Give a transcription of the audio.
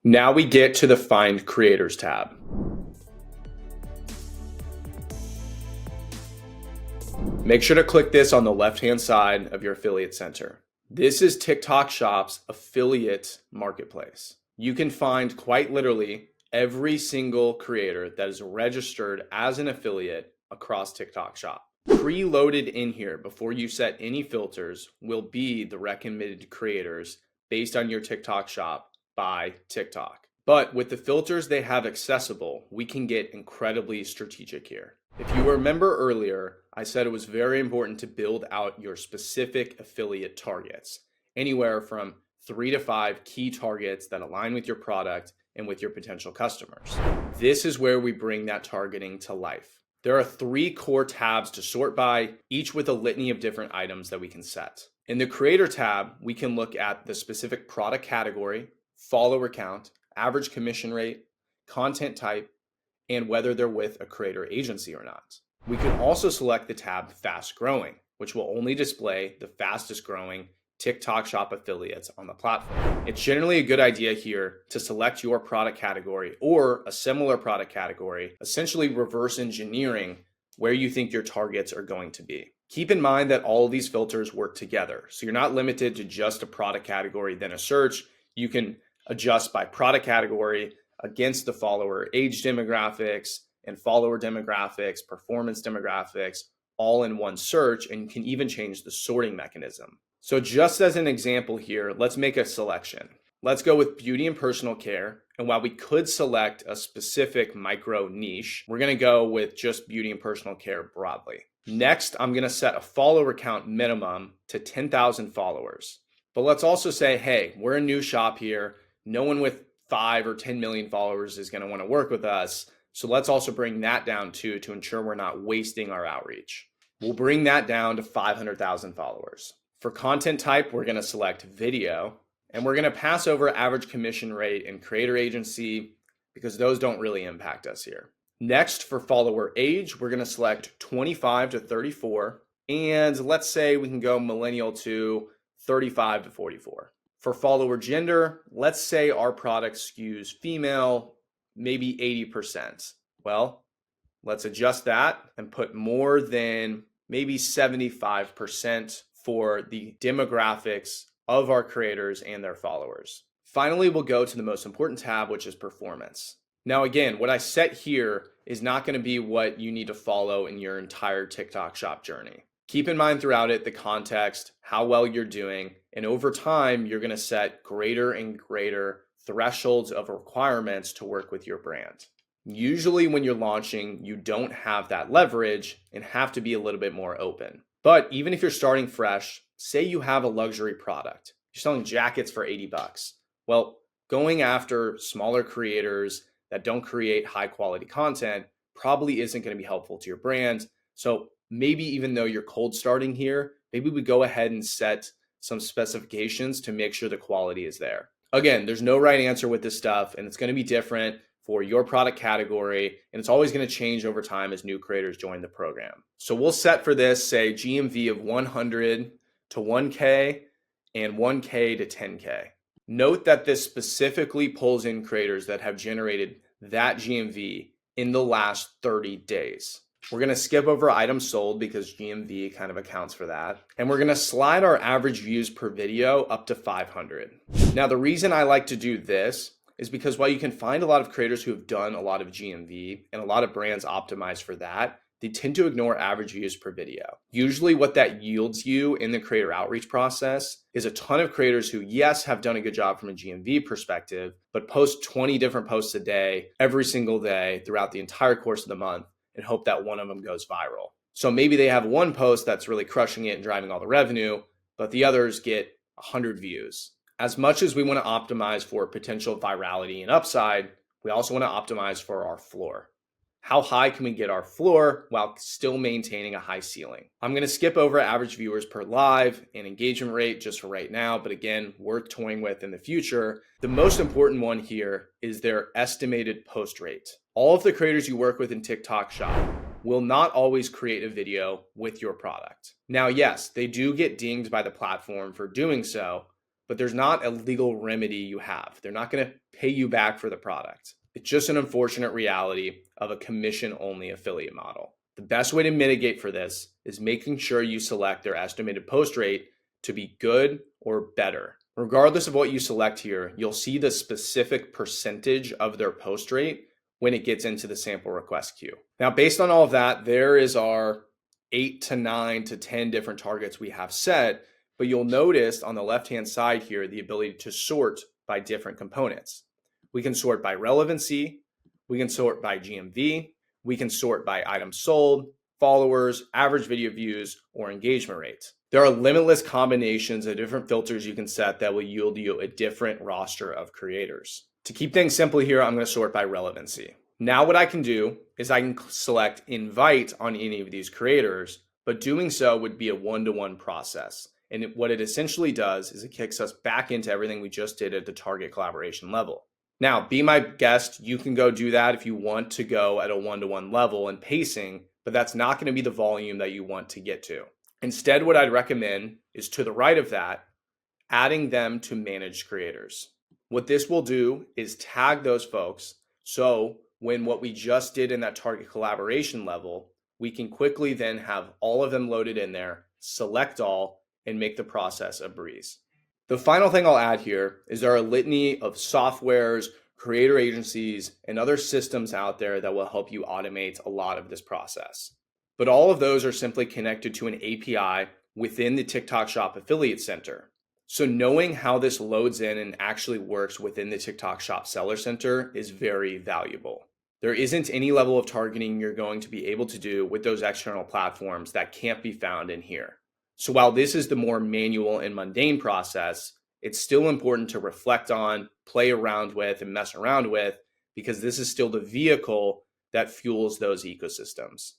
Now we get to the Find Creators tab. Make sure to click this on the left-hand side of your affiliate center. This is TikTok Shop's affiliate marketplace. You can find quite literally every single creator that is registered as an affiliate across TikTok Shop. Preloaded in here before you set any filters will be the recommended creators based on your TikTok Shop by TikTok. But with the filters they have accessible, we can get incredibly strategic here. If you remember earlier, I said it was very important to build out your specific affiliate targets, anywhere from 3 to 5 key targets that align with your product and with your potential customers. This is where we bring that targeting to life. There are 3 core tabs to sort by, each with a litany of different items that we can set. In the Creator tab, we can look at the specific product category, follower count, average commission rate, content type, and whether they're with a creator agency or not. We can also select the tab Fast Growing, which will only display the fastest growing TikTok Shop affiliates on the platform. It's generally a good idea here to select your product category or a similar product category, essentially reverse engineering where you think your targets are going to be. Keep in mind that all of these filters work together, so you're not limited to just a product category, then a search. You can adjust by product category against the follower age demographics and follower demographics, performance demographics, all in one search, and you can even change the sorting mechanism. So just as an example here, let's make a selection. Let's go with beauty and personal care. And while we could select a specific micro niche, we're gonna go with just beauty and personal care broadly. Next, I'm gonna set a follower count minimum to 10,000 followers. But let's also say, hey, we're a new shop here. No one with 5 or 10 million followers is going to want to work with us. So let's also bring that down too, to ensure we're not wasting our outreach. We'll bring that down to 500,000 followers. For content type, we're going to select video, and we're going to pass over average commission rate and creator agency because those don't really impact us here. Next, for follower age, we're going to select 25 to 34. And let's say we can go millennial to 35 to 44. For follower gender, let's say our product skews female, maybe 80%. Well, let's adjust that and put more than maybe 75% for the demographics of our creators and their followers. Finally, we'll go to the most important tab, which is performance. Now, again, what I set here is not going to be what you need to follow in your entire TikTok Shop journey. Keep in mind throughout it the context, how well you're doing, and over time, you're going to set greater and greater thresholds of requirements to work with your brand. Usually when you're launching, you don't have that leverage and have to be a little bit more open. But even if you're starting fresh, say you have a luxury product, you're selling jackets for 80 bucks. Well, going after smaller creators that don't create high quality content probably isn't going to be helpful to your brand. So maybe even though you're cold starting here, maybe we go ahead and set some specifications to make sure the quality is there. Again, there's no right answer with this stuff, and it's going to be different for your product category, and it's always going to change over time as new creators join the program. So we'll set for this, say, GMV of 100 to 1K and 1K to 10K. Note that this specifically pulls in creators that have generated that GMV in the last 30 days. We're going to skip over items sold because GMV kind of accounts for that. And we're going to slide our average views per video up to 500. Now, the reason I like to do this is because while you can find a lot of creators who have done a lot of GMV and a lot of brands optimize for that, they tend to ignore average views per video. Usually what that yields you in the creator outreach process is a ton of creators who, yes, have done a good job from a GMV perspective, but post 20 different posts a day, every single day throughout the entire course of the month, and hope that one of them goes viral. So maybe they have one post that's really crushing it and driving all the revenue, but the others get 100 views. As much as we want to optimize for potential virality and upside, we also want to optimize for our floor. How high can we get our floor while still maintaining a high ceiling? I'm going to skip over average viewers per live and engagement rate just for right now, but again, worth toying with in the future. The most important one here is their estimated post rate. All of the creators you work with in TikTok Shop will not always create a video with your product. Now, yes, they do get dinged by the platform for doing so, but there's not a legal remedy you have. They're not going to pay you back for the product. It's just an unfortunate reality of a commission-only affiliate model. The best way to mitigate for this is making sure you select their estimated post rate to be good or better. Regardless of what you select here, you'll see the specific percentage of their post rate when it gets into the sample request queue. Now, based on all of that, there is our 8 to 9 to 10 different targets we have set, but you'll notice on the left-hand side here, the ability to sort by different components. We can sort by relevancy, we can sort by GMV, we can sort by items sold, followers, average video views, or engagement rates. There are limitless combinations of different filters you can set that will yield you a different roster of creators. To keep things simple here, I'm going to sort by relevancy. Now what I can do is I can select invite on any of these creators, but doing so would be a one-to-one process. And what it essentially does is it kicks us back into everything we just did at the target collaboration level. Now, be my guest, you can go do that if you want to go at a one-to-one level and pacing, but that's not going to be the volume that you want to get to. Instead, what I'd recommend is to the right of that, adding them to managed creators. What this will do is tag those folks. So when what we just did in that target collaboration level, we can quickly then have all of them loaded in there, select all, and make the process a breeze. The final thing I'll add here is there are a litany of softwares, creator agencies, and other systems out there that will help you automate a lot of this process. But all of those are simply connected to an API within the TikTok Shop Affiliate Center. So knowing how this loads in and actually works within the TikTok Shop Seller Center is very valuable. There isn't any level of targeting you're going to be able to do with those external platforms that can't be found in here. So while this is the more manual and mundane process, it's still important to reflect on, play around with, and mess around with, because this is still the vehicle that fuels those ecosystems.